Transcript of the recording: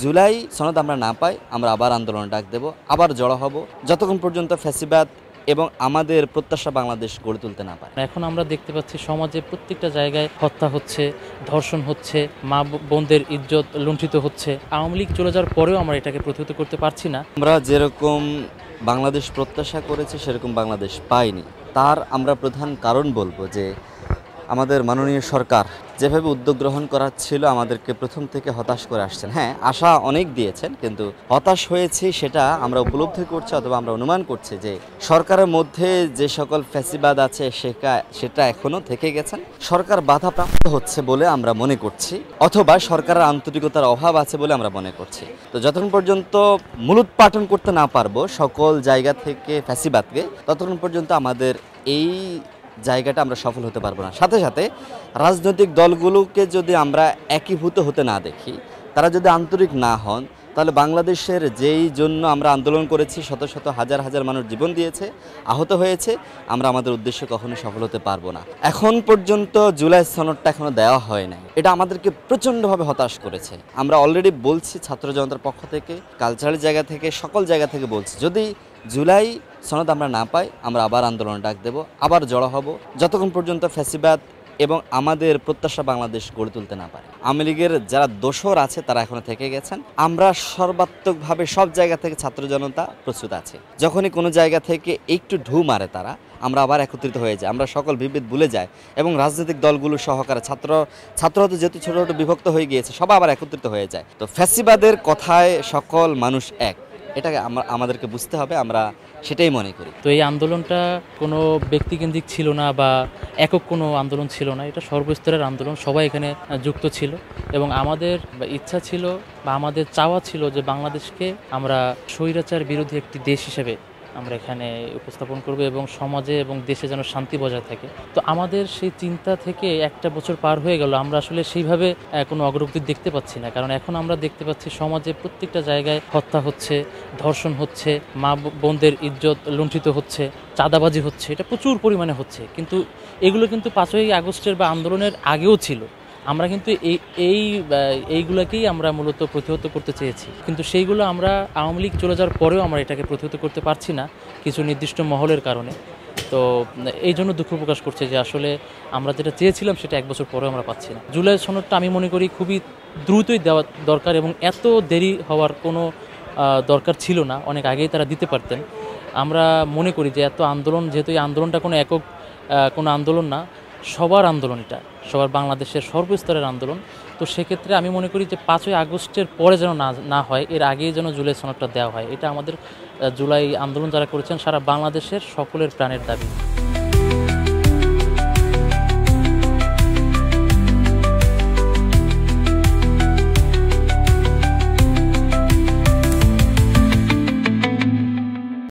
জুলাই সনদ আমরা না পাই, আমরা আবার আন্দোলন ডাক দেব, আবার জড়ো হব, যতক্ষণ পর্যন্ত ফ্যাসিবাদ এবং আমাদের প্রত্যাশা বাংলাদেশ গড়ে তুলতে না পারে। এখন আমরা দেখতে পাচ্ছি সমাজে প্রত্যেকটা জায়গায় হত্যা হচ্ছে, ধর্ষণ হচ্ছে, মা বোনদের ইজ্জত লুণ্ঠিত হচ্ছে। আওয়ামী লীগ চলে যাওয়ার পরেও আমরা এটাকে প্রতিহত করতে পারছি না। আমরা যেরকম বাংলাদেশ প্রত্যাশা করেছি সেরকম বাংলাদেশ পাইনি। তার আমরা প্রধান কারণ বলবো যে আমাদের মাননীয় সরকার যেভাবে উদ্যোগ গ্রহণ করা ছিল আমাদেরকে প্রথম থেকে হতাশ করে আসছেন। হ্যাঁ, আশা অনেক দিয়েছেন, কিন্তু হতাশ হয়েছি সেটা আমরা উপলব্ধি করছি অথবা আমরা অনুমান করছি যে সরকারের মধ্যে যে সকল ফ্যাসিবাদ আছে সেটা এখনও থেকে গেছেন। সরকার বাধাপ্রাপ্ত হচ্ছে বলে আমরা মনে করছি, অথবা সরকারের আন্তরিকতার অভাব আছে বলে আমরা মনে করছি। তো যতক্ষণ পর্যন্ত মূলোৎপাটন করতে না পারবো সকল জায়গা থেকে ফ্যাসিবাদকে, ততক্ষণ পর্যন্ত আমাদের এই জায়গাটা আমরা সফল হতে পারবো না। সাথে সাথে রাজনৈতিক দলগুলোকে যদি আমরা একীভূত হতে না দেখি, তারা যদি আন্তরিক না হন, তাহলে বাংলাদেশের যেই জন্য আমরা আন্দোলন করেছি, শত শত হাজার হাজার মানুষ জীবন দিয়েছে, আহত হয়েছে, আমরা আমাদের উদ্দেশ্যে কখনোই সফল হতে পারবো না। এখন পর্যন্ত জুলাই সনদটা এখনো দেওয়া হয় নাই, এটা আমাদেরকে প্রচণ্ডভাবে হতাশ করেছে। আমরা অলরেডি বলছি ছাত্র জনতার পক্ষ থেকে, কালচারাল জায়গা থেকে, সকল জায়গা থেকে বলছি, যদি জুলাই সনদ আমরা না পাই, আমরা আবার আন্দোলন ডাক দেব, আবার জড়ো হব, যতক্ষণ পর্যন্ত ফ্যাসিবাদ এবং আমাদের প্রত্যাশা বাংলাদেশ গড়ে তুলতে না পারে। আওয়ামী লীগের যারা দোসর আছে তারা এখনো থেকে গেছেন। আমরা সর্বাত্মকভাবে সব জায়গা থেকে ছাত্র জনতা প্রস্তুত আছে। যখনই কোনো জায়গা থেকে একটু ঢু মারে তারা, আমরা আবার একত্রিত হয়ে যাই, আমরা সকল বিভেদ ভুলে যাই এবং রাজনৈতিক দলগুলো সহকারে ছাত্ররা তো যেহেতু ছোটো ছোটো বিভক্ত হয়ে গিয়েছে, সবাই আবার একত্রিত হয়ে যায়। তো ফ্যাসিবাদের কথায় সকল মানুষ এক, এটাকে আমাদেরকে বুঝতে হবে, আমরা সেটাই মনে করি। তো এই আন্দোলনটা কোনো ব্যক্তিকেন্দ্রিক ছিল না বা একক কোনো আন্দোলন ছিল না, এটা সর্বস্তরের আন্দোলন, সবাই এখানে যুক্ত ছিল এবং আমাদের ইচ্ছা ছিল বা আমাদের চাওয়া ছিল যে বাংলাদেশকে আমরা স্বৈরাচার বিরোধী একটি দেশ হিসেবে আমরা এখানে উপস্থাপন করব এবং সমাজে এবং দেশে যেন শান্তি বজায় থাকে। তো আমাদের সেই চিন্তা থেকে একটা বছর পার হয়ে গেল, আমরা আসলে সেইভাবে কোনো অগ্রগতি দেখতে পাচ্ছি না। কারণ এখন আমরা দেখতে পাচ্ছি সমাজে প্রত্যেকটা জায়গায় হত্যা হচ্ছে, ধর্ষণ হচ্ছে, মা বোনদের ইজ্জত লুণ্ঠিত হচ্ছে, চাঁদাবাজি হচ্ছে, এটা প্রচুর পরিমাণে হচ্ছে। কিন্তু এগুলো কিন্তু 5ই আগস্টের বা আন্দোলনের আগেও ছিল। আমরা কিন্তু এইগুলোকেই আমরা মূলত প্রতিহত করতে চেয়েছি, কিন্তু সেইগুলো আমরা আওয়ামী লীগ চলে যাওয়ার পরেও আমরা এটাকে প্রতিহত করতে পারছি না কিছু নির্দিষ্ট মহলের কারণে। তো এই জন্য দুঃখ প্রকাশ করছে যে আসলে আমরা যেটা চেয়েছিলাম সেটা এক বছর পরেও আমরা পাচ্ছি না। জুলাই সনদটা আমি মনে করি খুবই দ্রুতই দেওয়া দরকার এবং এত দেরি হওয়ার কোনো দরকার ছিল না, অনেক আগেই তারা দিতে পারতেন। আমরা মনে করি যে এত আন্দোলন, যেহেতু এই আন্দোলনটা কোনো একক কোনো আন্দোলন না, সবার আন্দোলন, এটা সবার বাংলাদেশের সর্বস্তরের আন্দোলন। তো সেক্ষেত্রে আমি মনে করি যে 5ই আগস্টের পরে যেন না হয়, এর আগেই যেন জুলাই সনদটা দেওয়া হয়। এটা আমাদের জুলাই আন্দোলন যারা করেছেন সারা বাংলাদেশের সকলের প্রাণের দাবি।